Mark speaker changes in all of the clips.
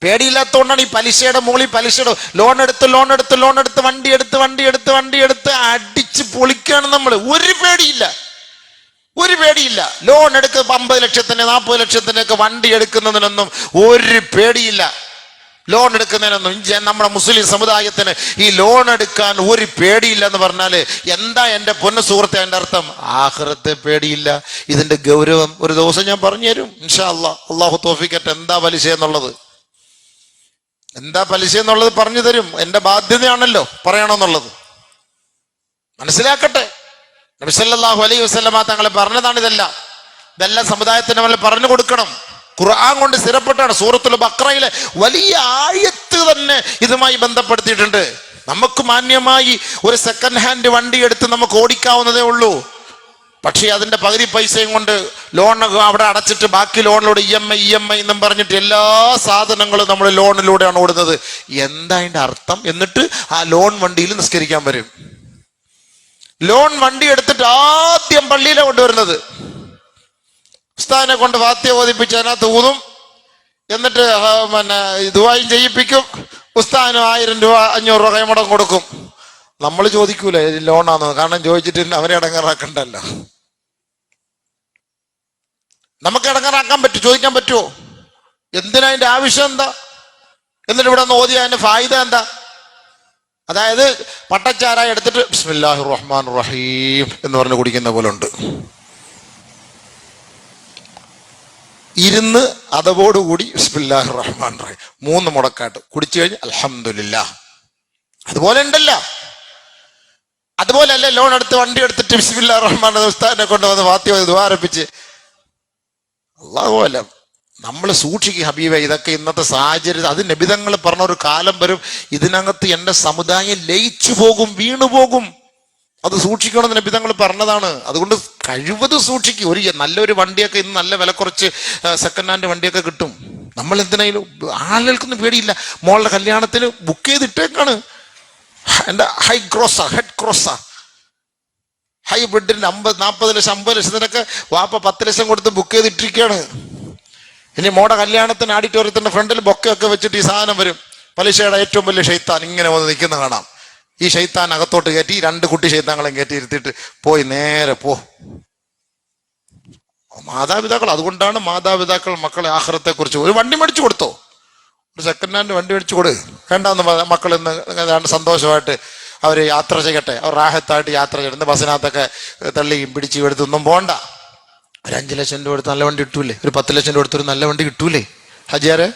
Speaker 1: പേടിയില്ലാത്തതുകൊണ്ടാണ് ഈ പലിശയുടെ മുകളിൽ പലിശയുടെ ലോൺ എടുത്ത് വണ്ടി എടുത്ത് അടിച്ച് പൊളിക്കാണ് നമ്മൾ. ഒരു പേടിയില്ല. ലോൺ എടുക്കുക 50 ലക്ഷത്തിന് 40 ലക്ഷത്തിനൊക്കെ വണ്ടി എടുക്കുന്നതിനൊന്നും ഒരു പേടിയില്ല. ലോൺ എടുക്കുന്നതിനൊന്നും നമ്മുടെ മുസ്ലിം സമുദായത്തിന് ഈ ലോൺ എടുക്കാൻ ഒരു പേടിയില്ല എന്ന് പറഞ്ഞാല് എന്താ എൻ്റെ പൊന്നു സുഹൃത്തെ അതിൻ്റെ അർത്ഥം? ആഖിറത്തെ പേടിയില്ല. ഇതിന്റെ ഗൗരവം ഒരു ദിവസം ഞാൻ പറഞ്ഞു തരും ഇൻഷാ അല്ലാഹ്. അല്ലാഹു തൗഫീഖ്. എന്താ പലിശ എന്നുള്ളത് പറഞ്ഞു തരും. എൻ്റെ ബാധ്യതയാണല്ലോ പറയണമെന്നുള്ളത്. മനസ്സിലാക്കട്ടെ. നബി സല്ലല്ലാഹു അലൈഹി വസല്ലമ തങ്ങളെ പറഞ്ഞതാണ് ഇതെല്ലാം സമുദായത്തിന് നമ്മൾ പറഞ്ഞു കൊടുക്കണം. ഖുർആൻ കൊണ്ട് സ്ഥിരപ്പെട്ടാണ്. സൂറത്തുൽ ബഖറയിലെ വലിയ ആയത്ത് തന്നെ ഇതുമായി ബന്ധപ്പെടുത്തിയിട്ടുണ്ട്. നമുക്ക് മാന്യമായി ഒരു സെക്കൻഡ് ഹാൻഡ് വണ്ടി എടുത്ത് നമുക്ക് ഓടിക്കാവുന്നതേ ഉള്ളൂ. പക്ഷേ അതിന്റെ പകുതി പൈസയും കൊണ്ട് ലോൺ അവിടെ അടച്ചിട്ട് ബാക്കി ലോണിലൂടെ EMI എന്നും പറഞ്ഞിട്ട് എല്ലാ സാധനങ്ങളും നമ്മൾ ലോണിലൂടെയാണ് ഓടുന്നത്. എന്താ അതിന്റെ അർത്ഥം? എന്നിട്ട് ആ ലോൺ വണ്ടിയിൽ നിസ്കരിക്കാൻ വരും. ലോൺ വണ്ടി എടുത്തിട്ട് ആദ്യം പള്ളിയിലാണ് കൊണ്ടുവരുന്നത്. ഉസ്താദിനെ കൊണ്ട് ഫാത്തിഹ ഓതിപ്പിച്ച് അതിനകത്ത് ഊതും. എന്നിട്ട് ദുആയും ചെയ്യിപ്പിക്കും. ഉസ്താദിന് 1000 രൂപ 500 രൂപ കൈമുടം കൊടുക്കും. നമ്മൾ ചോദിക്കൂല ലോണാന്ന്, കാരണം ചോദിച്ചിട്ട് അവരെ ഇടങ്ങാറാക്കണ്ടല്ലോ. നമുക്ക് ഇടങ്ങാറാക്കാൻ പറ്റും? ചോദിക്കാൻ പറ്റുമോ? എന്തിനാ അതിന്റെ ആവശ്യം എന്താ? എന്നിട്ട് ഇവിടെ ഒന്ന് ഓതിയ അതിന്റെ ഫായിദ എന്താ? അതായത് പട്ടച്ചാരായി എടുത്തിട്ട് ബിസ്മില്ലാഹിർ റഹ്മാനിർ റഹീം എന്ന് പറഞ്ഞ് കുടിക്കുന്ന പോലെ ഉണ്ട്. ഇരുന്ന് അതവോടുകൂടി ബിസ്മില്ലാഹിർ റഹ്മാനിർ റഹീം 3 മുടക്കാട്ട് കുടിച്ചു കഴിഞ്ഞ് അൽഹംദുലില്ലാഹ്. അതുപോലെ ഉണ്ടല്ലോ. അതുപോലെയല്ലേ ലോൺ എടുത്ത് വണ്ടി എടുത്തിട്ട് ബിസ്മില്ലാഹിർ റഹ്മാനിർ റഹീം ഉസ്താദിനെ കൊണ്ടുവന്ന് ഫാത്തിഹ ദുആ അർപ്പിച്ച്. അല്ലാഹു അലം. നമ്മൾ സൂക്ഷിക്കുക ഹബീബെ. ഇതൊക്കെ ഇന്നത്തെ സാഹചര്യം. അത് നബി തങ്ങൾ പറഞ്ഞ ഒരു കാലം വരും, ഇതിനകത്ത് എൻ്റെ സമുദായം ലയിച്ചു പോകും, വീണുപോകും. അത് സൂക്ഷിക്കണമെന്ന് നബി തങ്ങൾ പറഞ്ഞതാണ്. അതുകൊണ്ട് കഴിവത് സൂക്ഷിക്കും. നല്ലൊരു വണ്ടിയൊക്കെ ഇന്ന് നല്ല വില കുറച്ച് സെക്കൻഡ് ഹാൻഡ് വണ്ടിയൊക്കെ കിട്ടും. നമ്മൾ എന്തിനായാലും ആളുകൾക്കൊന്നും പേടിയില്ല. മോളുടെ കല്യാണത്തിന് ബുക്ക് ചെയ്തിട്ടേക്കാണ്. എൻ്റെ ഹെഡ് ക്രോസാ ഹൈബ്രിഡിന് 40 ലക്ഷം 50 ലക്ഷത്തിനൊക്കെ വാപ്പ 10 ലക്ഷം കൊടുത്ത് ബുക്ക് ചെയ്തിട്ടിരിക്കുകയാണ്. ഇനി മോടെ കല്യാണത്തിന് ഓഡിറ്റോറിയത്തിന്റെ ഫ്രണ്ടിൽ ബൊക്കയൊക്കെ വെച്ചിട്ട് ഈ സാധനം വരും. പലിശയുടെ ഏറ്റവും വലിയ ഷെയ്ത്താൻ ഇങ്ങനെ വന്ന് നിൽക്കുന്ന കാണാം. ഈ ഷെയ്ത്താൻ അകത്തോട്ട് കയറ്റി 2 കുട്ടി ഷെയ്ത്താങ്ങളെ കയറ്റി ഇരുത്തിയിട്ട് പോയി നേരെ മാതാപിതാക്കൾ. അതുകൊണ്ടാണ് മാതാപിതാക്കൾ മക്കളെ ആഖിറത്തെ കുറിച്ച് ഒരു വണ്ടി മേടിച്ചു കൊടുത്തോ, ഒരു സെക്കൻഡ് ഹാൻഡ് വണ്ടി മേടിച്ചു കൊടു. വേണ്ടാന്ന് മക്കൾ ഇന്ന് സന്തോഷമായിട്ട് അവർ യാത്ര ചെയ്യട്ടെ, അവർ റാഹത്തായിട്ട് യാത്ര ചെയ്യട്ടെ. ബസ്സിനകത്തൊക്കെ തള്ളിയും പിടിച്ചും എടുത്തൊന്നും പോണ്ട. ഒരു 5 ലക്ഷം രൂപ എടുത്ത് നല്ല വണ്ടി കിട്ടൂലേ? ഒരു 10 ലക്ഷം രൂപ എടുത്തൊരു നല്ല വണ്ടി കിട്ടൂലേ? ഹജിയാരെ,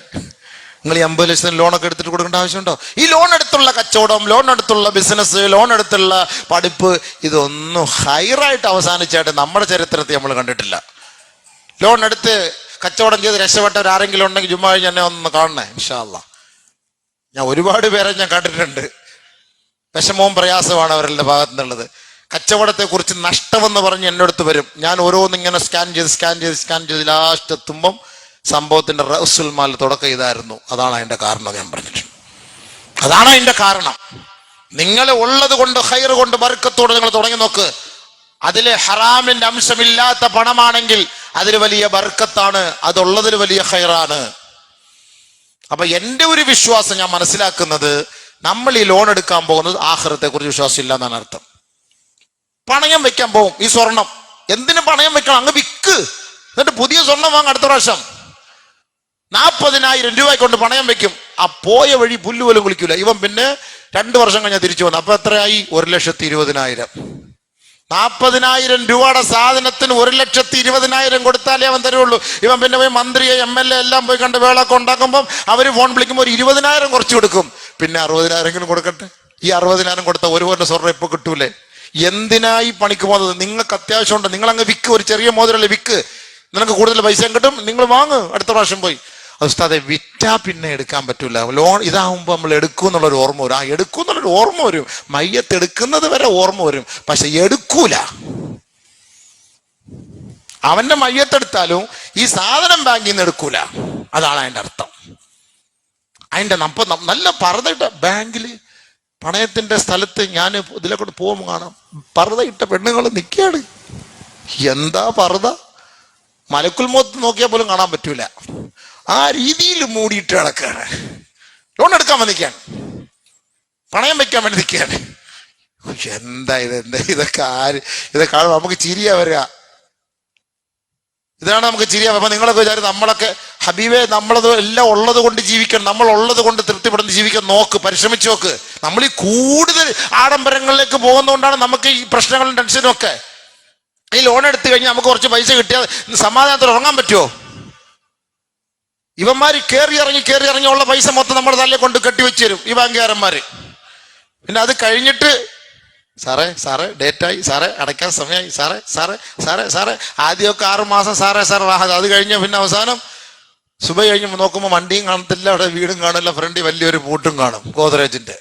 Speaker 1: നിങ്ങൾ ഈ 50 ലക്ഷത്തിന് ലോണൊക്കെ എടുത്തിട്ട് കൊടുക്കേണ്ട ആവശ്യമുണ്ടോ? ഈ ലോൺ എടുത്തുള്ള കച്ചവടം, ലോൺ എടുത്തുള്ള ബിസിനസ്, ലോൺ എടുത്തുള്ള പഠിപ്പ്, ഇതൊന്നും ഹൈറായിട്ട് അവസാനിച്ചായിട്ട് നമ്മുടെ ചരിത്രത്തിൽ നമ്മൾ കണ്ടിട്ടില്ല. ലോൺ എടുത്ത് കച്ചവടം ചെയ്ത് രക്ഷപ്പെട്ടവരാരെങ്കിലും ഉണ്ടെങ്കിൽ ജുമാ കഴിഞ്ഞ് എന്നെ ഒന്ന് കാണണേ ഇൻഷാ അല്ലാഹ്. ഞാൻ ഒരുപാട് പേരെ ഞാൻ കണ്ടിട്ടുണ്ട്. വിഷമവും പ്രയാസമാണ് അവരുടെ ഭാഗത്തു നിന്നുള്ളത്. കച്ചവടത്തെ കുറിച്ച് നഷ്ടമെന്ന് പറഞ്ഞ് എൻ്റെ അടുത്ത് വരും. ഞാൻ ഓരോന്നിങ്ങനെ സ്കാൻ ചെയ്ത് ലാസ്റ്റ് എത്തുമ്പം സംഭവത്തിന്റെ റഅസുൽ മാൽ തുടക്കം ഇതായിരുന്നു. അതാണ് അതിന്റെ കാരണം. ഞാൻ പറഞ്ഞിട്ടുണ്ട്, അതാണ് അതിന്റെ കാരണം. നിങ്ങൾ ഉള്ളത് കൊണ്ട് ഖൈർ കൊണ്ട് ബർക്കത്തോടെ നിങ്ങൾ തുടങ്ങി നോക്ക്. അതിലെ ഹറാമിന്റെ അംശമില്ലാത്ത പണമാണെങ്കിൽ അതിൽ വലിയ ബർക്കത്താണ്, അതുള്ളതിൽ വലിയ ഖൈറാണ്. അപ്പൊ എൻ്റെ ഒരു വിശ്വാസം ഞാൻ മനസ്സിലാക്കുന്നത്, നമ്മൾ ഈ ലോൺ എടുക്കാൻ പോകുന്നത് ആഖിറത്തെ കുറിച്ച് വിശ്വാസം ഇല്ല എന്നാണ് അർത്ഥം. പണയം വെക്കാൻ പോകും. ഈ സ്വർണം എന്തിനു പണയം വെക്കണം? അങ്ങ് വിക്ക്, എന്നിട്ട് പുതിയ സ്വർണം വാങ്ങും. അടുത്ത പ്രാവശ്യം 40,000 രൂപ കൊണ്ട് പണയം വെക്കും. ആ പോയ വഴി പുല്ല് പോലും കുളിക്കൂല. ഇവൻ പിന്നെ 2 വർഷം കഴിഞ്ഞാൽ തിരിച്ചു വന്നു. അപ്പൊ എത്രയായി? 1,20,000. 40,000 രൂപയുടെ സാധനത്തിന് 1,20,000 കൊടുത്താലേ അവൻ തരുള്ളൂ. ഇവൻ പിന്നെ പോയി മന്ത്രിയെ MLA എല്ലാം പോയി കണ്ട് വേളൊക്കെ ഉണ്ടാക്കുമ്പോൾ അവർ ഫോൺ വിളിക്കുമ്പോൾ ഒരു 20,000 കുറച്ച് കൊടുക്കും. പിന്നെ 60,000 കൊടുക്കട്ടെ. ഈ 60,000 കൊടുത്ത ഒരു പോലെ സ്വർണ്ണം ഇപ്പൊ കിട്ടൂലേ? എന്തിനായി പണിക്ക് പോകുന്നത്? നിങ്ങൾക്ക് അത്യാവശ്യമുണ്ട്, നിങ്ങൾ അങ്ങ് വിക്ക്. ഒരു ചെറിയ മോതിരല്ലേ വിക്ക്, നിനക്ക് കൂടുതൽ പൈസയും കിട്ടും. നിങ്ങൾ വാങ്ങ്, അടുത്ത പ്രാവശ്യം പോയി. ഉസ്താദെ വിറ്റാ പിന്നെ എടുക്കാൻ പറ്റൂല. ലോൺ ഇതാവുമ്പോ നമ്മൾ എടുക്കും എന്നുള്ളൊരു ഓർമ്മ വരും. ആ എടുക്കും എന്നുള്ളൊരു ഓർമ്മ വരും. മയ്യത്ത് എടുക്കുന്നത് വരെ ഓർമ്മ വരും, പക്ഷെ എടുക്കൂല. അവന്റെ മയ്യത്തെടുത്താലും ഈ സാധനം ബാങ്കിൽ നിന്ന് എടുക്കൂല. അതാണ് അതിന്റെ അർത്ഥം. അതിന്റെ നല്ല പർദ്ദയിട്ട ബാങ്കില് പണയത്തിന്റെ സ്ഥലത്ത് ഞാൻ ഇതിലെ കൊണ്ട് പോകുമ്പോൾ കാണാം, പർദ്ദയിട്ട പെണ്ണുങ്ങൾ നിൽക്കുകയാണ്. എന്താ പർദ്ദ? മലക്കുൽ മൗത്ത് നോക്കിയാൽ പോലും കാണാൻ പറ്റൂല. ആ രീതിയിൽ മൂടിയിട്ട് കിടക്കുകയാണ്. ലോൺ എടുക്കാൻ വന്നിരിക്കുകയാണ്, പണയം വെക്കാൻ വേണ്ടി നിൽക്കുകയാണ്. എന്താ ഇതൊക്കെ കാണുമ്പോൾ നമുക്ക് ചിരിയാ വരിക. ഇതാണ് നമുക്ക് ചിരിയാ. അപ്പൊ നിങ്ങളൊക്കെ വിചാരിക്കും നമ്മളൊക്കെ ഹബീബെ നമ്മളത് എല്ലാം ഉള്ളത് കൊണ്ട് ജീവിക്കണം, നമ്മൾ ഉള്ളത് കൊണ്ട് തൃപ്തിപ്പെടുന്ന ജീവിക്കാൻ നോക്ക്, പരിശ്രമിച്ചു നോക്ക്. നമ്മൾ ഈ കൂടുതൽ ആഡംബരങ്ങളിലേക്ക് പോകുന്നതുകൊണ്ടാണ് നമുക്ക് ഈ പ്രശ്നങ്ങളും ടെൻഷനും ഒക്കെ. ഈ ലോൺ എടുത്തു കഴിഞ്ഞാൽ നമുക്ക് കുറച്ച് പൈസ കിട്ടിയാൽ സമാധാനത്തിൽ ഉറങ്ങാൻ പറ്റുമോ? ഇവന്മാര് കയറി ഇറങ്ങി ഉള്ള പൈസ മൊത്തം നമ്മുടെ തലയിൽ കൊണ്ട് കെട്ടിവെച്ച് തരും ഈ ബാങ്കുകാരന്മാര്. പിന്നെ അത് കഴിഞ്ഞിട്ട് സാറേ ഡേറ്റായി, സാറേ അടയ്ക്കാൻ സമയമായി, സാറേ ആദ്യമൊക്കെ 6 മാസം സാറേ റാഹത്ത്. അത് കഴിഞ്ഞ പിന്നെ അവസാനം സുബൈ കഴിഞ്ഞ് നോക്കുമ്പോൾ വണ്ടിയും കാണത്തില്ല, അവിടെ വീടും കാണില്ല, ഫ്രണ്ടിൽ വലിയൊരു പൂട്ടും കാണും ഗോദ്രേജിന്റെ.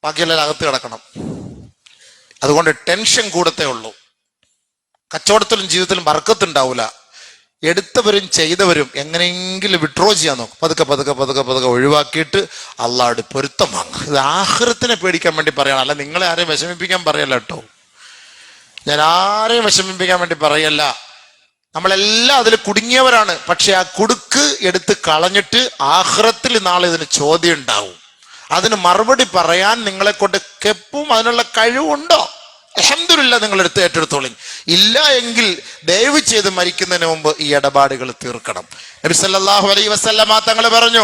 Speaker 1: ബാക്കിയെല്ലാം അകത്ത് കിടക്കണം. അതുകൊണ്ട് ടെൻഷൻ കൂടത്തേ ഉള്ളൂ. കച്ചവടത്തിലും ജീവിതത്തിലും ബർക്കത്തുണ്ടാവൂല. എടുത്തവരും ചെയ്തവരും എങ്ങനെയെങ്കിലും വിഡ്രോ ചെയ്യാൻ നോക്കും. പതുക്കെ ഒഴിവാക്കിയിട്ട് അള്ളാഹുവിന്റെ പൊരുത്തം വാങ്ങുക. ഇത് ആഖിറത്തിനെ പേടിക്കാൻ വേണ്ടി പറയണം, അല്ല നിങ്ങളെ ആരെയും വിഷമിപ്പിക്കാൻ പറയല്ല കേട്ടോ. ഞാൻ ആരെയും വിഷമിപ്പിക്കാൻ വേണ്ടി പറയല്ല. നമ്മളെല്ലാം അതിൽ കുടുങ്ങിയവരാണ്. പക്ഷെ ആ കുടുക്ക് എടുത്ത് കളഞ്ഞിട്ട് ആഖിറത്തിൽ നാളെ ഇതിന് ചോദ്യം ഉണ്ടാവും. അതിന് മറുപടി പറയാൻ നിങ്ങളെ കൊണ്ട് കെപ്പും അതിനുള്ള കഴിവുണ്ടോ? അൽഹംദുലില്ലാ, നിങ്ങൾ ഏറ്റെടുത്തോളി. ഇല്ല എങ്കിൽ ദയവ് ചെയ്ത് മരിക്കുന്നതിന് മുമ്പ് ഈ ഇടപാടുകൾ തീർക്കണം. നബി സല്ലല്ലാഹു അലൈഹി വസല്ലമ തങ്ങൾ പറഞ്ഞു,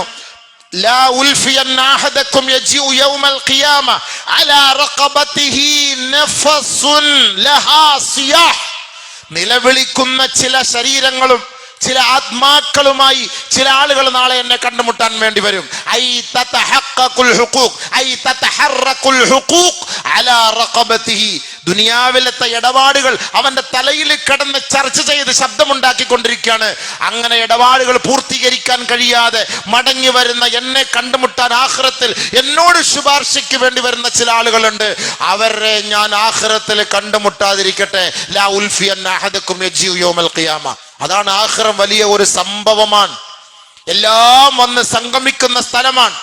Speaker 1: ലാ ഉൽഫിയന്ന അഹദകും യജിഉ യൗമൽ ഖിയാമ അലാ റഖബതിഹി നഫസുൻ ലഹാ സിയാഹ്. നിലവിളിക്കുന്ന ചില ശരീരങ്ങളും ചില ആത്മാക്കളുമായി ചില ആളുകൾ നാളെ എന്നെ കണ്ടുമുട്ടാൻ വേണ്ടി വരും. ദുനിയാവിലത്തെ ഇടപാടുകൾ അവന്റെ തലയിൽ കിടന്ന് ചർച്ച ചെയ്ത് ശബ്ദമുണ്ടാക്കിക്കൊണ്ടിരിക്കുകയാണ്. അങ്ങനെ ഇടപാടുകൾ പൂർത്തീകരിക്കാൻ കഴിയാതെ മടങ്ങി വരുന്ന എന്നെ കണ്ടുമുട്ടാൻ ആഖിറത്തിൽ എന്നോട് ശുപാർശയ്ക്ക് വേണ്ടി വരുന്ന ചില ആളുകളുണ്ട്. അവരെ ഞാൻ ആഖിറത്തിൽ കണ്ടുമുട്ടാതിരിക്കട്ടെ. ലാ ഉൽഫിയന്ന അഹദകും യജിഉ യൗമൽ ഖിയാമ. അതാണ് ആഖിറം. വലിയ ഒരു സംഭവമാണ്. എല്ലാം വന്ന് സംഗമിക്കുന്ന സ്ഥലമാണ്.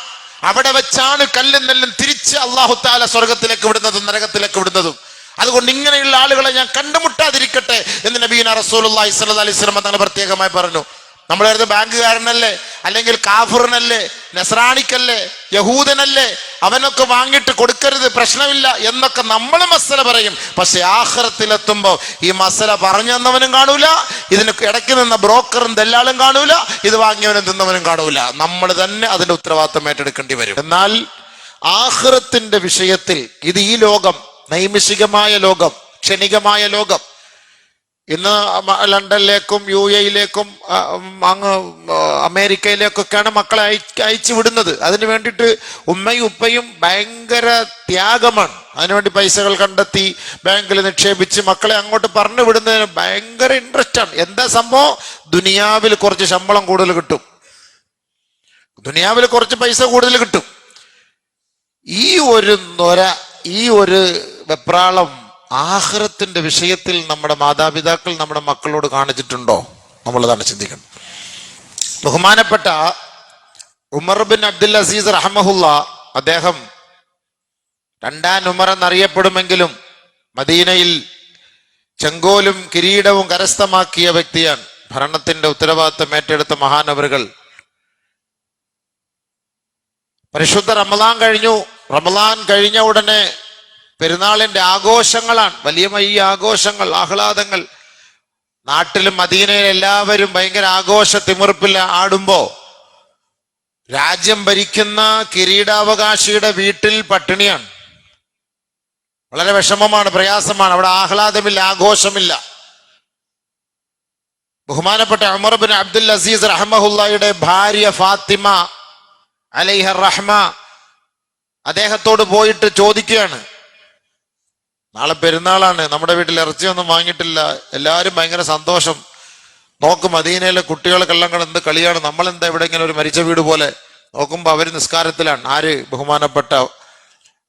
Speaker 1: അവിടെ വെച്ചാണ് കല്ലും നെല്ലും തിരിച്ച് അല്ലാഹു തആല സ്വർഗത്തിലേക്ക് വിടുന്നതും നരകത്തിലേക്ക് വിടുന്നതും. അതുകൊണ്ട് ഇങ്ങനെയുള്ള ആളുകളെ ഞാൻ കണ്ടുമുട്ടാതിരിക്കട്ടെ എന്ന് നബിയുനാ റസൂലുള്ളാഹി സ്വല്ലല്ലാഹി അലൈഹി വസല്ലം തങ്ങൾ പ്രത്യേകമായി പറഞ്ഞു. നമ്മൾ കരുതും ബാങ്കുകാരനല്ലേ, അല്ലെങ്കിൽ കാഫിറിനല്ലേ, നസ്രാണിക്കല്ലേ, യഹൂദനല്ലേ, അവനൊക്കെ വാങ്ങിയിട്ട് കൊടുക്കരുത്, പ്രശ്നമില്ല എന്നൊക്കെ നമ്മൾ മസല പറയും. പക്ഷെ ആഖിറത്തിലെത്തുമ്പോൾ ഈ മസല പറഞ്ഞു തന്നവനും കാണൂല, ഇതിന് ഇടയ്ക്ക് നിന്ന ബ്രോക്കറും ദല്ലാളും കാണൂല, ഇത് വാങ്ങിയവനും തിന്നവനും കാണൂല. നമ്മൾ തന്നെ അതിന്റെ ഉത്തരവാദിത്തം ഏറ്റെടുക്കേണ്ടി വരും. എന്നാൽ ആഖിറത്തിന്റെ വിഷയത്തിൽ ഇത് ഈ ലോകം, നൈമിഷികമായ ലോകം, ക്ഷണികമായ ലോകം. ഇന്ന് ലണ്ടനിലേക്കും UAE-യിലേക്കും അങ്ങ് അമേരിക്കയിലേക്കൊക്കെയാണ് മക്കളെ അയച്ചു വിടുന്നത്. അതിനു വേണ്ടിയിട്ട് ഉമ്മയും ഉപ്പയും ഭയങ്കര ത്യാഗമാണ്. അതിനുവേണ്ടി പൈസകൾ കണ്ടെത്തി ബാങ്കിൽ നിക്ഷേപിച്ച് മക്കളെ അങ്ങോട്ട് പറഞ്ഞു വിടുന്നതിന് ഭയങ്കര ഇൻട്രസ്റ്റ് ആണ്. എന്താ സംഭവം? ദുനിയാവിൽ കുറച്ച് ശമ്പളം കൂടുതൽ കിട്ടും, ദുനിയാവിൽ കുറച്ച് പൈസ കൂടുതൽ കിട്ടും. ഈ ഒരു വെപ്രാളം ആഖിറത്തിന്റെ വിഷയത്തിൽ നമ്മുടെ മാതാപിതാക്കൾ നമ്മുടെ മക്കളോട് കാണിച്ചിട്ടുണ്ടോ? നമ്മളതാണ് ചിന്തിക്കണം. ബഹുമാനപ്പെട്ട ഉമർ ബിൻ അബ്ദുൽ അസീസ് റഹ്മഹുല്ല, അദ്ദേഹം 2ാം ഉമർ എന്നറിയപ്പെടുമെങ്കിലും മദീനയിൽ ചെങ്കോലും കിരീടവും കരസ്ഥമാക്കിയ വ്യക്തിയാണ്. ഭരണത്തിന്റെ ഉത്തരവാദിത്തം ഏറ്റെടുത്ത മഹാനവറുകൾ. പരിശുദ്ധ റമളാൻ കഴിഞ്ഞു. റമളാൻ കഴിഞ്ഞ ഉടനെ പെരുന്നാളിന്റെ ആഘോഷങ്ങളാണ്, വലിയ ആഘോഷങ്ങൾ, ആഹ്ലാദങ്ങൾ. നാട്ടിലും മദീനയിൽ എല്ലാവരും ഭയങ്കര ആഘോഷ തിമിർപ്പിൽ ആടുമ്പോ രാജ്യം ഭരിക്കുന്ന കിരീടാവകാശിയുടെ വീട്ടിൽ പട്ടിണിയാണ്. വളരെ വിഷമമാണ്, പ്രയാസമാണ്. അവിടെ ആഹ്ലാദമില്ല, ആഘോഷമില്ല. ബഹുമാനപ്പെട്ട ഉമർ ബിൻ അബ്ദുൽ അസീസ് റഹ്മഹുല്ലായുടെ ഭാര്യ ഫാത്തിമ അലൈഹ റഹ്മ അദ്ദേഹത്തോട് പോയിട്ട് ചോദിക്കുകയാണ്, നാളെ പെരുന്നാളാണ്, നമ്മുടെ വീട്ടിൽ ഇറച്ചിയൊന്നും വാങ്ങിയിട്ടില്ല, എല്ലാവരും ഭയങ്കര സന്തോഷം. നോക്കും മദീനയിലെ കുട്ടികൾക്കെല്ലാം കൂടെ എന്ത് കളിയാണ്, നമ്മളെന്താ ഇവിടെ ഇങ്ങനെ ഒരു മരിച്ച വീട് പോലെ. നോക്കുമ്പോൾ അവർ നിസ്കാരത്തിലാണ്. ആര്? ബഹുമാനപ്പെട്ട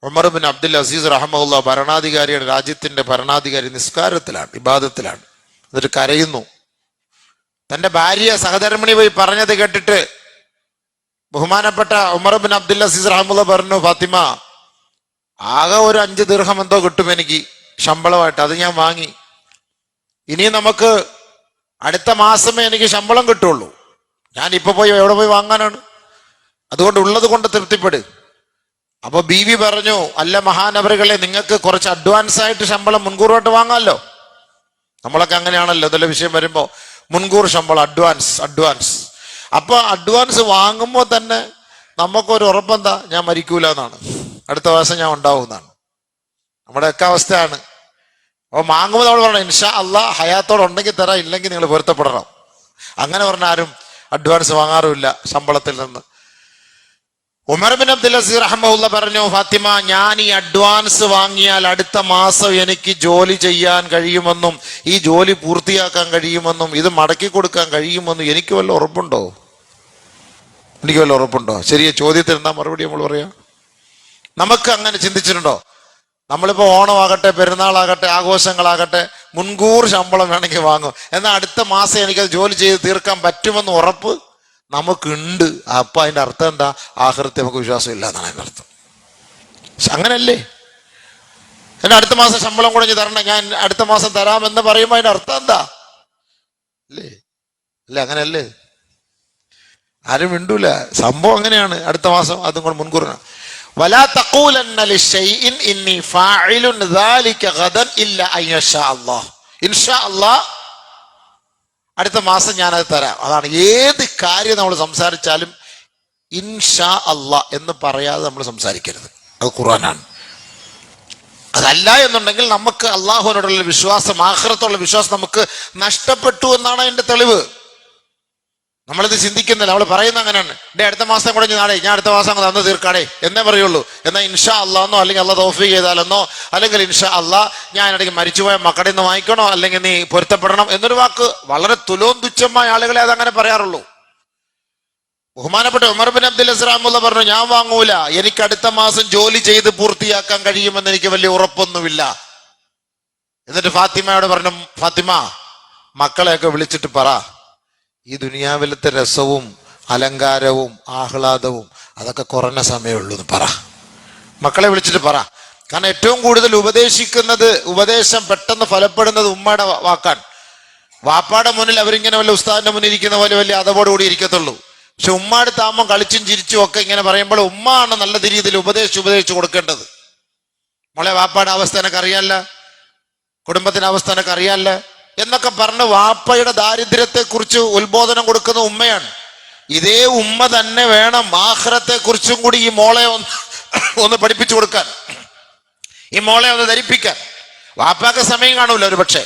Speaker 1: ഉമർ ബിൻ അബ്ദുൽ അസീസ് റഹ്മഹുല്ലാ, ഭരണാധികാരിയാണ്, രാജ്യത്തിന്റെ ഭരണാധികാരി, നിസ്കാരത്തിലാണ്, ഇബാദത്തിലാണ്. എന്നിട്ട് കരയുന്നു. തന്റെ ഭാര്യ സഹധർമ്മിണി പോയി പറഞ്ഞത് കേട്ടിട്ട് ബഹുമാനപ്പെട്ട ഉമർ ബിൻ അബ്ദുൽ അസീസ് റഹ്മഹുല്ലാ പറഞ്ഞു, ഫാത്തിമ, ആകെ ഒരു 5 ദിർഹം എന്തോ കിട്ടും എനിക്ക് ശമ്പളമായിട്ട്, അത് ഞാൻ വാങ്ങി. ഇനി നമുക്ക് അടുത്ത മാസമേ എനിക്ക് ശമ്പളം കിട്ടുള്ളൂ. ഞാൻ ഇപ്പൊ പോയി എവിടെ പോയി വാങ്ങാനാണ്? അതുകൊണ്ട് ഉള്ളത് കൊണ്ട് തൃപ്തിപ്പെട്. അപ്പൊ ബീവി പറഞ്ഞു, അല്ല മഹാനവറുകളെ, നിങ്ങൾക്ക് കുറച്ച് അഡ്വാൻസ് ആയിട്ട് ശമ്പളം മുൻകൂറായിട്ട് വാങ്ങാമല്ലോ. നമ്മളൊക്കെ അങ്ങനെയാണല്ലോ, ഇതെല്ലാം വിഷയം വരുമ്പോ മുൻകൂർ ശമ്പളം, അഡ്വാൻസ്. അപ്പൊ അഡ്വാൻസ് വാങ്ങുമ്പോൾ തന്നെ നമുക്കൊരു ഉറപ്പെന്താ? ഞാൻ മരിക്കൂല എന്നാണ്, അടുത്ത ദിവസം ഞാൻ ഉണ്ടാവും എന്നാണ്. നമ്മുടെയൊക്കെ അവസ്ഥയാണ്. അപ്പൊ വാങ്ങുമ്പോൾ നമ്മൾ പറയണം, ഇൻഷാ അള്ളാഹ് ഹയാത്തോടെ ഉണ്ടെങ്കിൽ തരാം, ഇല്ലെങ്കിൽ നിങ്ങൾ പൊരുത്തപ്പെടണം. അങ്ങനെ പറഞ്ഞ ആരും അഡ്വാൻസ് വാങ്ങാറുമില്ല ശമ്പളത്തിൽ നിന്ന്. ഉമർ ബിൻ അബ്ദുൽ അസീസ് റഹ്മഹുല്ലാഹ് പറഞ്ഞു, ഫാത്തിമ, ഞാൻ ഈ അഡ്വാൻസ് വാങ്ങിയാൽ അടുത്ത മാസം എനിക്ക് ജോലി ചെയ്യാൻ കഴിയുമെന്നും ഈ ജോലി പൂർത്തിയാക്കാൻ കഴിയുമെന്നും ഇത് മടക്കി കൊടുക്കാൻ കഴിയുമെന്നും എനിക്ക് വല്ല ഉറപ്പുണ്ടോ? എനിക്ക് വല്ല ഉറപ്പുണ്ടോ? ശരിയ ചോദ്യത്തിന് എന്താ മറുപടി നമ്മൾ പറയാ? നമുക്ക് അങ്ങനെ ചിന്തിച്ചിട്ടുണ്ടോ? നമ്മളിപ്പോ ഓണമാകട്ടെ, പെരുന്നാളാകട്ടെ, ആഘോഷങ്ങളാകട്ടെ, മുൻകൂർ ശമ്പളം വേണമെങ്കിൽ വാങ്ങും. എന്നാൽ അടുത്ത മാസം എനിക്കത് ജോലി ചെയ്ത് തീർക്കാൻ പറ്റുമെന്ന് ഉറപ്പ് നമുക്കുണ്ട്. അപ്പൊ അതിന്റെ അർത്ഥം എന്താ? ആഖിറത്തിൽ നമുക്ക് വിശ്വാസം ഇല്ല എന്നാണ് അതിന്റെ അർത്ഥം. അങ്ങനല്ലേ? എന്നെ അടുത്ത മാസം ശമ്പളം കൂടെ തരണം, ഞാൻ അടുത്ത മാസം തരാമെന്ന് പറയുമ്പോൾ അതിന്റെ അർത്ഥം എന്താ? അല്ലേ? അല്ലേ? അങ്ങനെയല്ലേ? ആരും മിണ്ടൂല. സംഭവം അങ്ങനെയാണ്. അടുത്ത മാസം അതും കൂടെ മുൻകൂറാണ്. വലാ തഖൂലന്ന ലിശൈഇൻ ഇന്നി ഫാഇലുൻ ദാലിക ഗദൻ ഇല്ലാ അൻ യശാ അല്ലാഹ്. ഇൻഷാ അല്ലാഹ് അടുത്ത മാസം ഞാനത് തരാം. അതാണ് ഏത് കാര്യം നമ്മൾ സംസാരിച്ചാലും ഇൻഷാ അല്ലാഹ് എന്ന് പറയാതെ നമ്മൾ സംസാരിക്കരുത്. അത് ഖുർആനാണ്. അതല്ല എന്നുണ്ടെങ്കിൽ നമുക്ക് അള്ളാഹുവിനോടുള്ള വിശ്വാസം, ആഖിറത്തുള്ള വിശ്വാസം നമുക്ക് നഷ്ടപ്പെട്ടു എന്നാണ് അതിന്റെ തെളിവ്. നമ്മളിത് ചിന്തിക്കുന്നില്ല, നമ്മൾ പറയുന്ന അങ്ങനെയാണ്. അടുത്ത മാസം കൂടെ നാളെ ഞാൻ അടുത്ത മാസം അങ്ങ് തന്നു തീർക്കാടേ എന്നേ പറയുള്ളൂ. എന്നാൽ ഇൻഷാ അല്ലാന്നോ, അല്ലെങ്കിൽ അള്ളാഹ് തൗഫീഖ് ചെയ്താലെന്നോ, അല്ലെങ്കിൽ ഇൻഷാ അല്ലാഹ് ഞാൻ ഇടയ്ക്ക് മരിച്ചുപോയ മക്കളിൽ നിന്ന് വാങ്ങിക്കണോ, അല്ലെങ്കിൽ നീ പൊരുത്തപ്പെടണം എന്നൊരു വാക്ക് വളരെ തുലോം തുച്ഛമായ ആളുകളെ അതങ്ങനെ പറയാറുള്ളൂ. ബഹുമാനപ്പെട്ട ഉമർ ബിൻ അബ്ദുൽ അസീസ് റഹ്മത്തുള്ളാഹി പറഞ്ഞു, ഞാൻ വാങ്ങൂല, എനിക്ക് അടുത്ത മാസം ജോലി ചെയ്ത് പൂർത്തിയാക്കാൻ കഴിയുമെന്ന് എനിക്ക് വലിയ ഉറപ്പൊന്നുമില്ല. എന്നിട്ട് ഫാത്തിമയോട് പറഞ്ഞു, ഫാത്തിമ, മക്കളെയൊക്കെ വിളിച്ചിട്ട് പറ, ഈ ദുനിയാവിലത്തെ രസവും അലങ്കാരവും ആഹ്ലാദവും അതൊക്കെ കുറഞ്ഞ സമയമുള്ളൂ എന്ന് പറ. മക്കളെ വിളിച്ചിട്ട് പറ. കാരണം ഏറ്റവും കൂടുതൽ ഉപദേശം പെട്ടെന്ന് ഫലപ്പെടുന്നത് ഉമ്മയുടെ വാക്കാൻ. വാപ്പാടെ മുന്നിൽ അവരിങ്ങനെ വല്ല ഉസ്താദിന്റെ മുന്നിൽ ഇരിക്കുന്ന പോലെ വലിയ അതവോടുകൂടി ഇരിക്കത്തുള്ളൂ. പക്ഷെ ഉമ്മാട് താമം കളിച്ചും ചിരിച്ചും ഒക്കെ ഇങ്ങനെ പറയുമ്പോൾ ഉമ്മ ആണ് നല്ല രീതിയിൽ ഉപദേശിച്ചു കൊടുക്കേണ്ടത്. മോളെ, വാപ്പാടെ അവസ്ഥ എനക്ക് അറിയാല്ല, കുടുംബത്തിന്റെ അവസ്ഥ എനക്ക് അറിയാല്ല എന്നൊക്കെ പറഞ്ഞ് വാപ്പയുടെ ദാരിദ്ര്യത്തെ കുറിച്ച് ഉത്ബോധനം കൊടുക്കുന്ന ഉമ്മയാണ്. ഇതേ ഉമ്മ തന്നെ വേണം ആഖിറത്തെ കുറിച്ചും കൂടി ഈ മോളെ ഒന്ന് പഠിപ്പിച്ചു കൊടുക്കാൻ, ഈ മോളെ ഒന്ന് ധരിപ്പിക്കാൻ. വാപ്പാക്ക് സമയം കാണൂല ഒരു പക്ഷേ.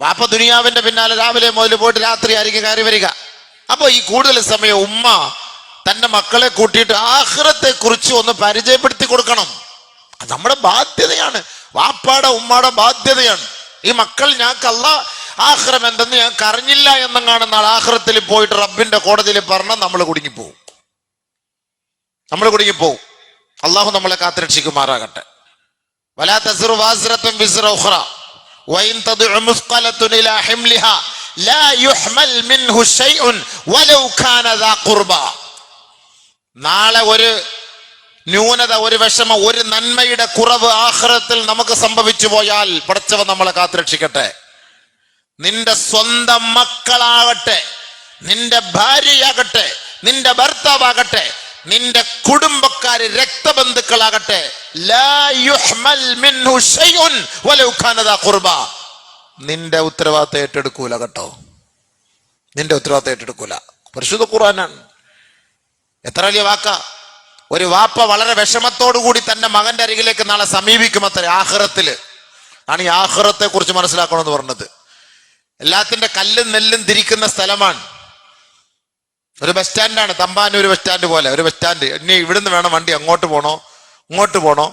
Speaker 1: വാപ്പ ദുനിയാവിന്റെ പിന്നാലെ രാവിലെ മുതൽ പോയിട്ട് രാത്രി ആയിരിക്കും കയറി വരിക. അപ്പൊ ഈ കൂടുതൽ സമയം ഉമ്മ തന്റെ മക്കളെ കൂട്ടിയിട്ട് ആഖിറത്തെ കുറിച്ച് ഒന്ന് പരിചയപ്പെടുത്തി കൊടുക്കണം. അത് നമ്മുടെ ബാധ്യതയാണ്, വാപ്പാടെ ഉമ്മയുടെ ബാധ്യതയാണ്. ഈ മക്കൾ ഞങ്ങൾക്ക് അല്ലാഹ് ആഖിറം എന്തെന്ന് ഞങ്ങൾക്ക് അറിഞ്ഞില്ല എന്നും കാണുന്ന ആഖിറത്തിൽ പോയിട്ട് റബ്ബിന്റെ കോടതിയിൽ പറഞ്ഞാൽ നമ്മൾ കുടുങ്ങിപ്പോവും. അള്ളാഹു നമ്മളെ കാത്തുരക്ഷിക്കുമാറാകട്ടെ. വലാ തസിറു വാസിറത്തുൻ വിസ്റ ഉഖ്റ വഇൻ തദ്ഉ മുസ്ഖലത്തുൻ ഇലാ ഹിംലിഹാ ലാ യുഹ്മൽ മിൻഹു ശൈഉൻ വലൗ കാന ദാ ഖുർബ. നാളെ ഒരു ന്യൂനത, ഒരു വിഷമം, ഒരു നന്മയുടെ കുറവ് ആഖിറത്തിൽ നമുക്ക് സംഭവിച്ചു പോയാൽ പടച്ചവൻ നമ്മളെ കാത്തുരക്ഷിക്കട്ടെ. നിന്റെ സ്വന്തം മക്കളാകട്ടെ, നിന്റെ ഭാര്യയാകട്ടെ, നിന്റെ ഭർത്താവാകട്ടെ, നിന്റെ കുടുംബക്കാര്, രക്തബന്ധുക്കളാകട്ടെ, ലാ യുഹ്മൽ മിൻഹു ശൈഉൻ വലൗ കാന ദാ ഖുർബ. നിന്റെ ഉത്തരവാദിത്തം ഏറ്റെടുക്കൂല കേട്ടോ, നിന്റെ ഉത്തരവാദിത്തം ഏറ്റെടുക്കൂല. പരിശുദ്ധ ഖുർആനാണ്. എത്ര വലിയ വാക്കാ. ഒരു വാപ്പ വളരെ വിഷമത്തോടു കൂടി തന്റെ മകന്റെ അരികിലേക്ക് നാളെ സമീപിക്കുമത്രേ ആഖിറത്തില്. ആണ് ഈ ആഖിറത്തെ കുറിച്ച് മനസ്സിലാക്കണമെന്ന് പറഞ്ഞത്. എല്ലാത്തിന്റെ കല്ലും നെല്ലും തിരിക്കുന്ന സ്ഥലമാണ്. ഒരു ബസ് സ്റ്റാൻഡാണ്, തമ്പാനൂർ ബസ് സ്റ്റാൻഡ് പോലെ ഒരു ബസ് സ്റ്റാൻഡ്. ഇനി ഇവിടുന്ന് വേണം വണ്ടി അങ്ങോട്ട് പോകണോ, ഇങ്ങോട്ട് പോകണോ,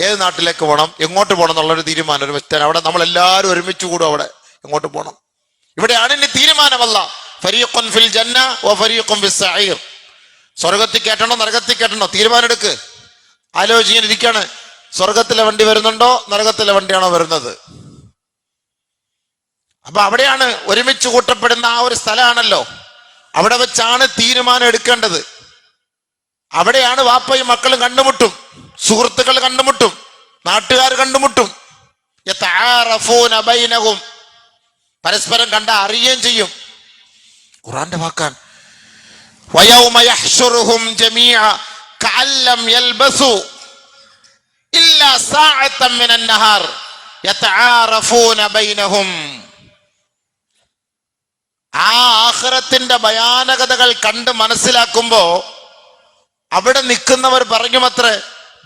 Speaker 1: ഏത് നാട്ടിലേക്ക് പോകണം, എങ്ങോട്ട് പോകണം എന്നുള്ളൊരു തീരുമാനം. ഒരു ബസ് സ്റ്റാൻഡ്, അവിടെ നമ്മളെല്ലാവരും ഒരുമിച്ച് കൂടും. അവിടെ എങ്ങോട്ട് പോകണം, ഇവിടെയാണ് ഇനി തീരുമാനമല്ല. ഫരീഖുൻ ഫിൽ ജന്ന വ ഫരീഖുൻ ഫിസ് സഈർ. സ്വർഗത്തിൽ കയറ്റണോ നരകത്തിൽ കയറ്റണോ തീരുമാനം എടുക്ക്. ആലോചിക്കാൻ ഇരിക്കാണ്, സ്വർഗത്തിലെ വണ്ടി വരുന്നുണ്ടോ നരകത്തിലെ വണ്ടിയാണോ വരുന്നത്. അപ്പൊ അവിടെയാണ് ഒരുമിച്ച് കൂട്ടപ്പെടുന്ന ആ ഒരു സ്ഥലമാണല്ലോ. അവിടെ വെച്ചാണ് തീരുമാനം എടുക്കേണ്ടത്. അവിടെയാണ് വാപ്പയും മക്കളും കണ്ടുമുട്ടും, സുഹൃത്തുക്കൾ കണ്ടുമുട്ടും, നാട്ടുകാർ കണ്ടുമുട്ടും. യതആറഫൂന ബൈനഹും, പരസ്പരം കണ്ട അറിയുകയും ചെയ്യും. ഖുർആന്റെ വാക്കാൻ. വയൗമ യഹ്ശുറുഹും ജമീഅ കഅല്ലം യൽബസു ഇല്ലാ സാഅതൻ മിനൻ നഹാർ യതആറഫൂന ബൈനഹും. ആ ആഖിറത്തിന്റെ ഭയാനകതകൾ കണ്ട് മനസ്സിലാക്കുമ്പോ അവിടെ നിൽക്കുന്നവർ പറയുമത്രേ,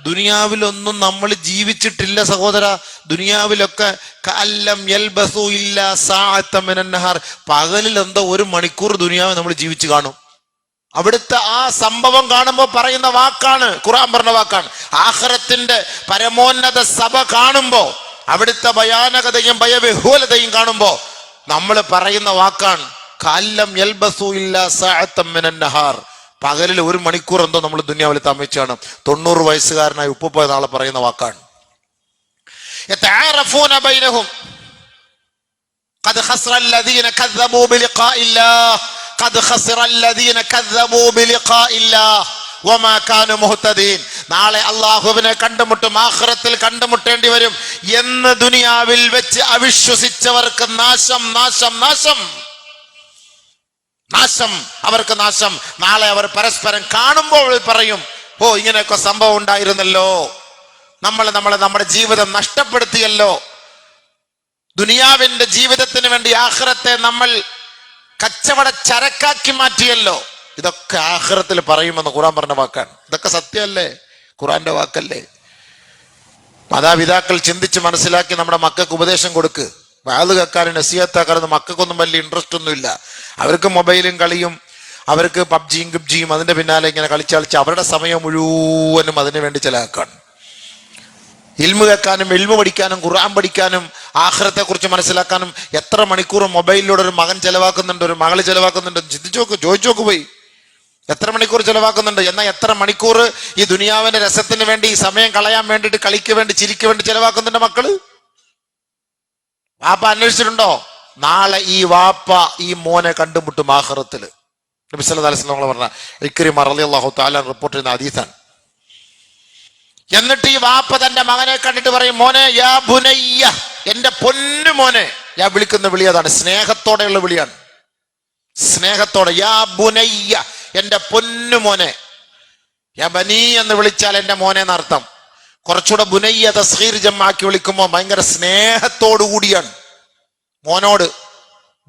Speaker 1: ദുനിയാവിലൊന്നും നമ്മൾ ജീവിച്ചിട്ടില്ല സഹോദര. ദുനിയാവിലൊക്കെ കഅല്ലം യൽബസു ഇല്ലാ സാഅതൻ മിനൻ നഹാർ, പകലിൽ എന്തോ 1 മണിക്കൂർ ദുനിയാവ് നമ്മൾ ജീവിച്ചു കാണും. അവിടുത്തെ ആ സംഭവം കാണുമ്പോൾ പറയുന്ന വാക്കാണ്, ഖുർആൻ പറഞ്ഞ വാക്കാണ്. ആഖിറത്തിന്റെ പരമോന്നത സഭ കാണുമ്പോ, അവിടുത്തെ ഭയാനകതയും ഭയവിഹ്വലതയും കാണുമ്പോ നമ്മൾ പറയുന്ന വാക്കാണ് കഅല്ലം യൽബസു ഇല്ലാ സാഅതൻ മിനൻ നഹാർ. പകലിൽ 1 മണിക്കൂർ എന്തോ നമ്മൾ ദുനിയാവിൽ താമസിച്ചാണ്. 90 വയസ്സുകാരനായ ഉപ്പ നാളെ പറയുന്ന വാക്കാണ്. യതആറഫൂന ബൈനഹും ഖദ് ഖസറ അല്ലദീന കദ്ദബൂ ബിലിഖാഇല്ലാഹ് ഖദ് ഖസറ അല്ലദീന കദ്ദബൂ ബിലിഖാഇല്ലാഹ് വമാ കാനൂ മുഹ്തദീൻ. നാളെ അല്ലാഹുവിനെ കണ്ടുമുട്ടും, ആഖിറത്തിൽ കണ്ടുമുട്ടേണ്ടി വരും എന്ന് ദുനിയാവിൽ വെച്ച് അവിശ്വസിച്ചവർക്ക് നാശം, നാശം, നാശം, നാശം, അവർക്ക് നാശം. നാളെ അവർ പരസ്പരം കാണുമ്പോൾ പറയും, ഓ ഇങ്ങനെയൊക്കെ സംഭവം ഉണ്ടായിരുന്നല്ലോ, നമ്മുടെ ജീവിതം നഷ്ടപ്പെടുത്തിയല്ലോ, ദുനിയാവിന്റെ ജീവിതത്തിന് വേണ്ടി ആഖിറത്തെ നമ്മൾ കച്ചവട ചരക്കാക്കി മാറ്റിയല്ലോ. ഇതൊക്കെ ആഖിറത്തിൽ പറയുമെന്ന് ഖുർആൻ പറഞ്ഞ വാക്കാണ്. ഇതൊക്കെ സത്യമല്ലേ? ഖുർആന്റെ വാക്കല്ലേ? മാതാപിതാക്കൾ ചിന്തിച്ച് മനസ്സിലാക്കി നമ്മുടെ മക്കൾക്ക് ഉപദേശം കൊടുക്ക്. വാത് കേൾക്കാനും നസീഹത്താക്കാനും മക്കൾക്കൊന്നും വലിയ ഇൻട്രസ്റ്റ് ഒന്നുമില്ല. അവർക്ക് മൊബൈലും കളിയും, അവർക്ക് പബ്ജിയും ഗിബ്ജിയും അതിന്റെ പിന്നാലെ ഇങ്ങനെ കളിച്ച് അവരുടെ സമയം മുഴുവനും അതിനു വേണ്ടി ചെലവാക്കാണ്. ഇൽമു കേൾക്കാനും ഇൽമു പഠിക്കാനും ഖുർആൻ പഠിക്കാനും ആഖിറത്തെ കുറിച്ച് മനസ്സിലാക്കാനും എത്ര മണിക്കൂർ മൊബൈലിലൂടെ ഒരു മകൻ ചെലവാക്കുന്നുണ്ട്, ഒരു മകള് ചെലവാക്കുന്നുണ്ട്. ചിന്തിച്ചു നോക്ക്, ചോദിച്ചു നോക്ക് പോയി, എത്ര മണിക്കൂർ ചെലവാക്കുന്നുണ്ട്. എന്നാൽ എത്ര മണിക്കൂർ ഈ ദുനിയാവിന്റെ രസത്തിന് വേണ്ടി, ഈ സമയം കളയാൻ വേണ്ടിയിട്ട്, കളിക്ക് വേണ്ടി, ചിരിക്ക് വേണ്ടി ചെലവാക്കുന്നുണ്ട് മക്കള്? വാപ്പ അന്വേഷിച്ചിട്ടുണ്ടോ? നാളെ ഈ വാപ്പ ഈ മോനെ കണ്ടുമുട്ടും ആഖിറത്തില്. നബി സല്ലല്ലാഹു അലൈഹി വസല്ലം പറഞ്ഞ ഇക്രിമ റളിയല്ലാഹു തആല റിപ്പോർട്ട് ചെയ്യുന്ന ഹദീസാണ്. എന്നിട്ട് ഈ വാപ്പ തന്റെ മകനെ കണ്ടിട്ട് പറയും, മോനെ യാ ബുനയ്യ, എന്റെ പൊന്നു മോനെ. ഞാൻ വിളിക്കുന്ന വിളി അതാണ്, സ്നേഹത്തോടെയുള്ള വിളിയാണ്. സ്നേഹത്തോടെ യാ ബുനയ്യ, എന്റെ പൊന്നു മോനെ. യാ ബനി എന്ന് വിളിച്ചാൽ എന്റെ മോനെ എന്നർത്ഥം. കുറച്ചുകൂടെ ബുനയ്യ തസ്ഗീർ ജമാക്കി വിളിക്കുമ്പോൾ ഭയങ്കര സ്നേഹത്തോടു കൂടിയാണ് മോനോട്.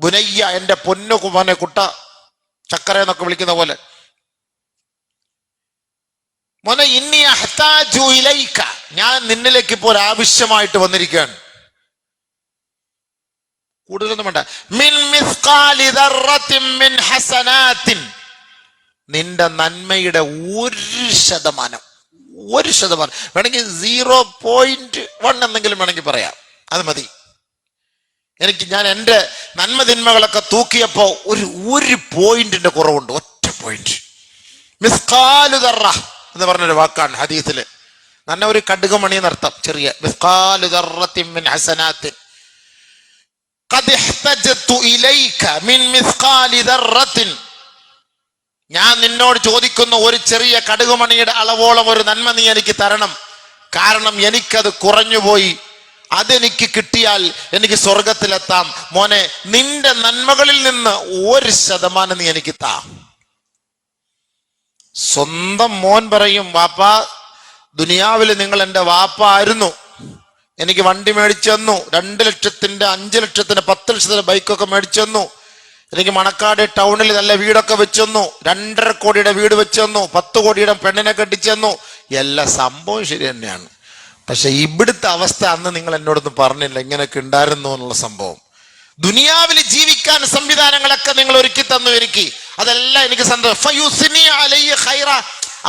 Speaker 1: ബുനയ്യ, എന്റെ പൊന്നു മോനെ, കുട്ട, ചക്കര എന്നൊക്കെ വിളിക്കുന്ന പോലെ. മോനെ ഇന്നി അഹ്താജു ഇലൈക, ഞാൻ നിന്നിലേക്ക് ഇപ്പോൾ ആവശ്യമായിട്ട് വന്നിരിക്കുകയാണ്. കൂടുതലൊന്നും വേണ്ട. മിൻ മിസ്ഖാലി ദർറത്തിൻ മിൻ ഹസനാത്തിൻ, നിന്റെ നന്മയുടെ 1% വേണമെങ്കിൽ 0.1 എന്തെങ്കിലും വേണമെങ്കിൽ പറയാം, അത് മതി എനിക്ക്. ഞാൻ എൻ്റെ നന്മതിന്മകളൊക്കെ തൂക്കിയപ്പോ ഒരു പോയിന്റിന്റെ കുറവുണ്ട്, ഒറ്റ പോയിന്റ്. മിസ്ഖാലു ദർറ എന്ന് പറഞ്ഞൊരു വാക്കാണ് ഹദീസില്. നല്ല ഒരു കടുകുമണി എന്നർത്ഥം, ചെറിയ. മിസ്ഖാലു ദർറത്തിൻ മിൻ ഹസനാത്തിൻ ഖദ് ഇഹ്തജതു ഇലൈക മിൻ മിസ്ഖാലി ദർറത്തിൻ, ഞാൻ നിന്നോട് ചോദിക്കുന്ന ഒരു ചെറിയ കടുകുമണിയുടെ അളവോളം ഒരു നന്മ നീ എനിക്ക് തരണം. കാരണം എനിക്കത് കുറഞ്ഞുപോയി, അതെനിക്ക് കിട്ടിയാൽ എനിക്ക് സ്വർഗത്തിലെത്താം. മോനെ, നിന്റെ നന്മകളിൽ നിന്ന് 1% നീ എനിക്ക് താ. സ്വന്തം മോൻ പറയും, വാപ്പ, ദുനിയാവിൽ നിങ്ങൾ എൻ്റെ വാപ്പ ആയിരുന്നു, എനിക്ക് വണ്ടി മേടിച്ചു തന്നു, 2 ലക്ഷത്തിന്റെ 5 ലക്ഷത്തിന്റെ 10 ലക്ഷത്തിന്റെ ബൈക്കൊക്കെ മേടിച്ചു തന്നു, എനിക്ക് മണക്കാട് ടൗണിൽ നല്ല വീടൊക്കെ വെച്ചു തന്നു, 2.5 കോടിയുടെ വീട് വെച്ചു തന്നു, 10 കോടിയുടെ പെണ്ണിനെ കെട്ടിച്ചു തന്നു. എല്ലാ സംഭവം ശരി തന്നെയാണ്. പക്ഷെ ഇവിടുത്തെ അവസ്ഥ അന്ന് നിങ്ങൾ എന്നോടൊന്നും പറഞ്ഞില്ല, ഇങ്ങനെയൊക്കെ ഉണ്ടായിരുന്നു എന്നുള്ള സംഭവം. ദുനിയാവിൽ ജീവിക്കാൻ സംവിധാനങ്ങളൊക്കെ നിങ്ങൾ ഒരുക്കി തന്നു എനിക്ക്, അതെല്ലാം എനിക്ക് സന്തോഷം. ഫയുസ്നി അലൈഹി ഖൈറ,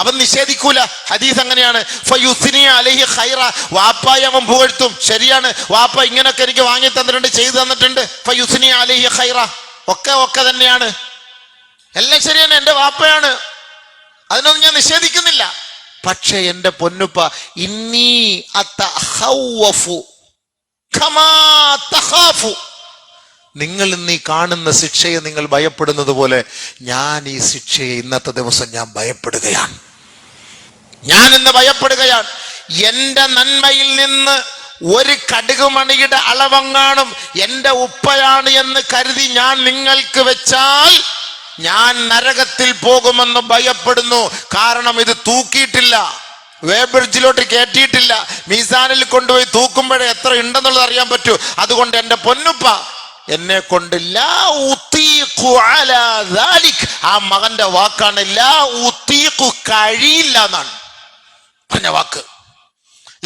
Speaker 1: അവൻ നിഷേധിക്കൂല. ഹദീസ് അങ്ങനെയാണ്. ഫയുസ്നി അലൈഹി ഖൈറ, വാപ്പായെ അവൻ പുകഴ്ത്തും. ശരിയാണ്, വാപ്പ ഇങ്ങനൊക്കെ എനിക്ക് വാങ്ങി തന്നിട്ടുണ്ട്, ചെയ്തു തന്നിട്ടുണ്ട്. ഫയുസ്നി അലൈഹി ഖൈറ, ഒക്കെ തന്നെയാണ്, എല്ലാം ശരിയാണ്, എൻ്റെ വാപ്പയാണ്, അതിനൊന്നും ഞാൻ നിഷേധിക്കുന്നില്ല. പക്ഷേ എൻ്റെ പൊന്നുപ്പ, ഇന്നി അതഖവ്വഫു കമാ തഖാഫു, നിങ്ങൾ ഇന്ന് ഈ കാണുന്ന ശിക്ഷയെ നിങ്ങൾ ഭയപ്പെടുന്നത് പോലെ ഞാൻ ഈ ശിക്ഷയെ ഇന്നത്തെ ദിവസം ഞാൻ ഭയപ്പെടുകയാണ്. ഞാൻ ഇന്ന് ഭയപ്പെടുകയാണ്. എൻ്റെ നന്മയിൽ നിന്ന് ഒരു കടുകുമണിയുടെ അളവങ്ങാനും എൻ്റെ ഉപ്പയാണ് എന്ന് കരുതി ഞാൻ നിങ്ങൾക്ക് വെച്ചാൽ ഞാൻ നരകത്തിൽ പോകുമെന്ന് ഭയപ്പെടുന്നു. കാരണം ഇത് തൂക്കിയിട്ടില്ല, വേബ്രിഡ്ജിലോട്ട് കയറ്റിയിട്ടില്ല. മീസാനിൽ കൊണ്ടുപോയി തൂക്കുമ്പോഴേ എത്ര ഉണ്ടെന്നുള്ളത് അറിയാൻ പറ്റൂ. അതുകൊണ്ട് എന്റെ പൊന്നുപ്പ എന്നെ കൊണ്ട് ലാ ഉതീഖു അലാ ദാലിക്, ആ മകന്റെ വാക്കാണ് ലാ ഉതീഖു, കഴിയില്ല എന്നാണ് പറഞ്ഞ വാക്ക്.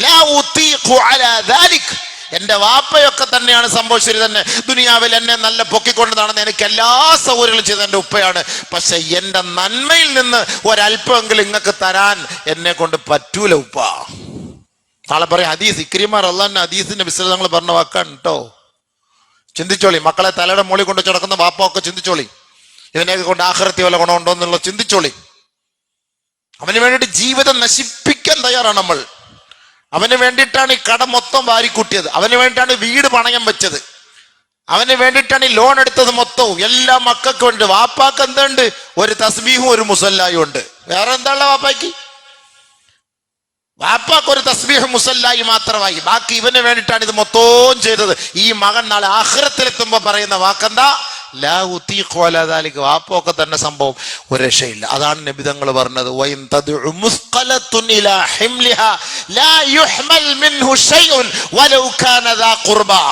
Speaker 1: ലാ ഉതീഖു അലാ ദാലിക്. എന്റെ വാപ്പയൊക്കെ തന്നെയാണ് സംഭവിച്ചത് തന്നെ. ദുനിയാവിൽ എന്നെ നല്ല പൊക്കിക്കൊണ്ട് നടന്ന് എനിക്ക് എല്ലാ സൗകര്യങ്ങളും ചെയ്ത എന്റെ ഉപ്പയാണ്. പക്ഷെ എന്റെ നന്മയിൽ നിന്ന് ഒരല്പമെങ്കിലും ഇങ്ങക്ക് തരാൻ എന്നെ കൊണ്ട് പറ്റൂല ഉപ്പ. നാളെ പറയാം ഹദീസ് ഇക്രിമാർ അള്ളാന്റെ ഹദീസിന്റെ വിശദങ്ങൾ പറഞ്ഞ വാക്കാണ് കേട്ടോ. ചിന്തിച്ചോളി, മക്കളെ തലയുടെ മുകളിൽ കൊണ്ട് കിടക്കുന്ന വാപ്പ ഒക്കെ ചിന്തിച്ചോളി, ഇതിനെയൊക്കെ കൊണ്ട് ആഖിറത്തിൽ വല്ല ഗുണമുണ്ടോ എന്നുള്ളത് ചിന്തിച്ചോളി. അവന് വേണ്ടിയിട്ട് ജീവിതം നശിപ്പിക്കാൻ തയ്യാറാണ് നമ്മൾ. അവന് വേണ്ടിയിട്ടാണ് ഈ കട മൊത്തം വാരിക്കൂട്ടിയത്, അവന് വേണ്ടിയിട്ടാണ് വീട് പണയം വെച്ചത്, അവന് വേണ്ടിയിട്ടാണ് ഈ ലോൺ എടുത്തത് മൊത്തവും. എല്ലാ മക്കൾക്കും ഉണ്ട്. വാപ്പാക്ക് എന്തുണ്ട്? ഒരു തസ്ബീഹും ഒരു മുസല്ലായും ഉണ്ട്. വേറെ എന്താ വാപ്പാക്ക്? വാപ്പാക്ക് ഒരു തസ്ബീഹ് മുസല്ലായി മാത്രമായി. ബാക്കി ഇവന് വേണ്ടിയിട്ടാണ് ഇത് മൊത്തവും ചെയ്തത്. ഈ മകൻ നാളെ ആഖിറത്തിലെത്തുമ്പോ പറയുന്ന വാക്കെന്താ? ലാ ഉതീഖു അലാ ദാലിക. വാപ്പൊക്കെ തന്നെ സംഭവം ഒരു രക്ഷയില്ല. അതാണ് നബി തങ്ങൾ പറഞ്ഞത്, വഇൻ തദ്ഉ മുസ്ഖലത്തുൻ ഇലാ ഹിംലിഹാ ലാ യുഹ്മൽ മിൻഹു ശൈഉൻ വലൗ കാന ദാ ഖുർബാ.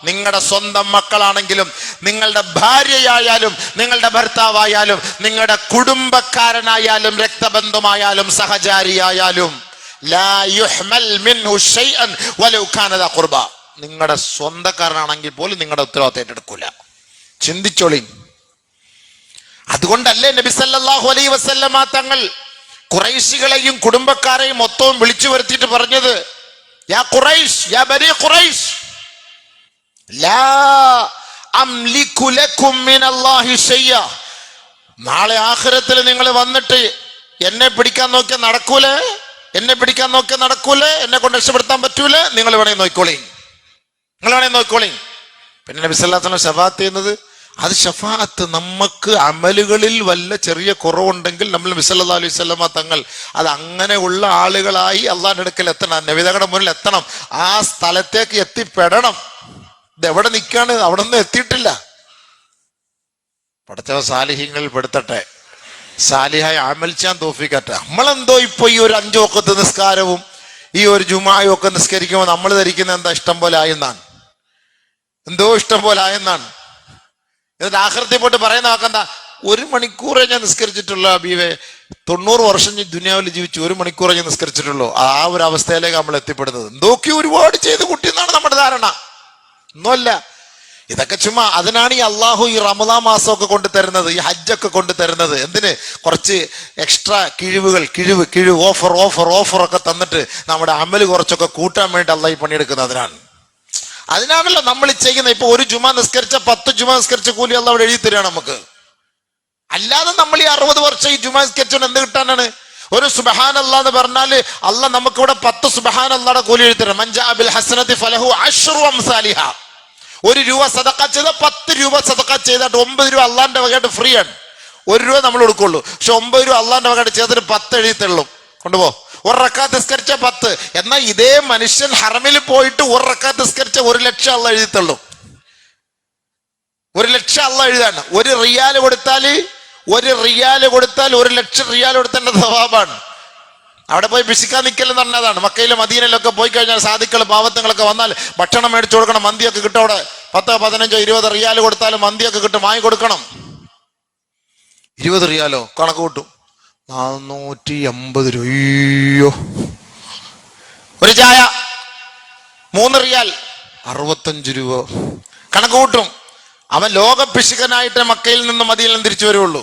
Speaker 1: നിങ്ങളുടെ സ്വന്തം മക്കളാണെങ്കിലും, നിങ്ങളുടെ ഭാര്യയായാലും, നിങ്ങളുടെ ഭർത്താവായാലും, നിങ്ങളുടെ കുടുംബക്കാരനായാലും, രക്തബന്ധമായാലും, സഹചാരിയായാലും, ലാ യുഹ്മൽ മിൻഹു ശൈഅൻ വലൗ കാന ദാ ഖുർബാ. നിങ്ങളുടെ സ്വന്തക്കാരനാണെങ്കിൽ പോലും നിങ്ങളുടെ ഉത്തരവാദിത്തം ഏറ്റെടുക്കൂല. ചിന്തിച്ചോളി. അതുകൊണ്ടല്ലേ നബി സല്ലല്ലാഹു അലൈഹി വസല്ലമ തങ്ങൾ ഖുറൈശികളെയും കുടുംബക്കാരെയും മൊത്തവും വിളിച്ചു വരുത്തിയിട്ട് പറഞ്ഞത്, യാ ഖുറൈശ്, യാ ബനി ഖുറൈശ്, ലാ അംലികു ലക്കും മിനല്ലാഹി ശൈഅ. നാളെ ആഖിറത്തിൽ നിങ്ങൾ വന്നിട്ട് എന്നെ പിടിക്കാൻ നോക്കിയാൽ നടക്കൂലേ, എന്നെ പിടിക്കാൻ നോക്കിയാൽ നടക്കൂലേ, എന്നെ കൊണ്ട് രക്ഷപ്പെടുത്താൻ പറ്റൂലേ, നിങ്ങൾ വേണമെങ്കിൽ നോക്കിക്കോളി, നിങ്ങൾ വേണമെങ്കിൽ നോക്കിക്കോളി. പിന്നെ നബി സല്ലല്ലാഹു അലൈഹി വസല്ലം ശഫാഅത്ത് ചെയ്യുന്നത്, അത് ഷഫാഅത്ത് നമുക്ക് അമലുകളിൽ വല്ല ചെറിയ കുറവുണ്ടെങ്കിൽ നമ്മൾ നബി സല്ലല്ലാഹു അലൈഹി വസല്ലം തങ്ങൾ അത് അങ്ങനെയുള്ള ആളുകളായി അള്ളാഹിന്റെ അടുക്കൽ എത്തണം, നബിതങ്ങളുടെ മുന്നിൽ എത്തണം, ആ സ്ഥലത്തേക്ക് എത്തിപ്പെടണം. ഇത് എവിടെ നിൽക്കാണ്? അവിടെ ഒന്നും എത്തിയിട്ടില്ല. പഠിച്ചവ സാലിഹ്യങ്ങളിൽ പെടുത്തട്ടെ, സാലിഹായി അമൽ ചെയ്യാൻ തോഫിക്കട്ടെ. നമ്മളെന്തോ ഇപ്പൊ ഈ ഒരു 5 വഖത്ത് നിസ്കാരവും ഈ ഒരു ജുമായും ഒക്കെ നിസ്കരിക്കുമ്പോൾ നമ്മൾ ധരിക്കുന്ന എന്താ ഇഷ്ടം പോലെ ആയെന്നാണ്, എന്തോ ഇഷ്ടം പോലെ ആയെന്നാണ്. എന്നിട്ട് ആഖിറത്തിൽ പോയിട്ട് പറയുന്ന വാക്കെന്താ? 1 മണിക്കൂറേ ഞാൻ നിസ്കരിച്ചിട്ടുള്ളൂ അബീവേ, 90 വർഷം ദുനിയാവിൽ ജീവിച്ചു, 1 മണിക്കൂറേ ഞാൻ നിസ്കരിച്ചിട്ടുള്ളൂ. ആ ഒരു അവസ്ഥയിലേക്ക് നമ്മൾ എത്തിപ്പെടുന്നത്. എന്തൊക്കെ ഒരുപാട് ചെയ്ത് കുട്ടിയെന്നാണ് നമ്മുടെ ധാരണ. ഒന്നുമല്ല, ഇതൊക്കെ ചുമ്മാ. അതിനാണ് ഈ അള്ളാഹു ഈ റമദാൻ മാസമൊക്കെ കൊണ്ടു തരുന്നത്, ഈ ഹജ്ജൊക്കെ കൊണ്ടു തരുന്നത്. എന്തിന്? കുറച്ച് എക്സ്ട്രാ കിഴിവ് ഓഫർ ഒക്കെ തന്നിട്ട് നമ്മുടെ അമല് കുറച്ചൊക്കെ കൂട്ടാൻ വേണ്ടി അള്ളാഹ് പണിയെടുക്കുന്നത്. അതിനാണല്ലോ നമ്മൾ ചെയ്യുന്നത്. ഇപ്പൊ ഒരു ജുമാ നിസ്കരിച്ച 10 ജുമാ നിസ്കരിച്ച കൂലി അള്ളാഹ് അവിടെ എഴുതി തരികയാണ് നമുക്ക്. അല്ലാതെ നമ്മൾ ഈ 60 വർഷം ഈ ജുമാ നിസ്കരിച്ചുകൊണ്ട് എന്ത് കിട്ടാനാണ്? ഒരു സുബ്ഹാനല്ലാഹ് എന്ന് പറഞ്ഞാല് അള്ളാഹ് നമുക്കിവിടെ 10 സുബ്ഹാനല്ലാഹുടെ കൂലി എഴുതി തരാം. മൻ ജാഅ ബിൽ ഹസനതി ഫലഹു അശ്റു അംസാലിഹാ. 1 രൂപ സദഖ ചെയ്ത 10 രൂപ സദഖ ചെയ്തിട്ട് 9 രൂപ അള്ളാന്റെ വകയായിട്ട് ഫ്രീ ആണ്. 1 രൂപ നമ്മൾ കൊടുക്കുള്ളൂ. പക്ഷെ 9 രൂപ അള്ളാന്റെ വകയായിട്ട് ചെയ്തിട്ട് 10 എഴുതി തള്ളും. കൊണ്ടുപോ. 1 റക്അത്ത് നിസ്കരിച്ച 10. എന്നാൽ ഇതേ മനുഷ്യൻ ഹറമിൽ പോയിട്ട് 1 റക്അത്ത് നിസ്കരിച്ച 1 ലക്ഷം അള്ളാഹ് എഴുതി തള്ളും. 1 ലക്ഷം അള്ളാഹ് എഴുതാണ്. 1 റിയാല് കൊടുത്താൽ 1 ലക്ഷം റിയാൽ കൊടുത്തേണ്ട സവാബാണ്. അവിടെ പോയി ബിസിക്കാൻ നിൽക്കലെന്ന് പറഞ്ഞതാണ്. മക്കയിലും മദീനയിലൊക്കെ പോയി കഴിഞ്ഞാൽ സാധുക്കൾ പാവത്തങ്ങളൊക്കെ വന്നാൽ ഭക്ഷണം മേടിച്ചു കൊടുക്കണം, മന്തിയൊക്കെ കിട്ടും. അവിടെ 10, 15, 20 റിയാൽ കൊടുത്താലും മന്തിയൊക്കെ കിട്ടും, വാങ്ങി കൊടുക്കണം. 20 റിയാലോ കണക്ക് കൂട്ടും, 480 രൂപ. അയ്യോ, ഒരു ചായ 3 റിയാൽ 65 രൂപ കണക്ക് കൂട്ടും. അവൻ ലോക പിശുക്കനായിട്ട് മക്കയിൽ നിന്ന് മദീനയിൽ തിരിച്ചു വരുള്ളൂ.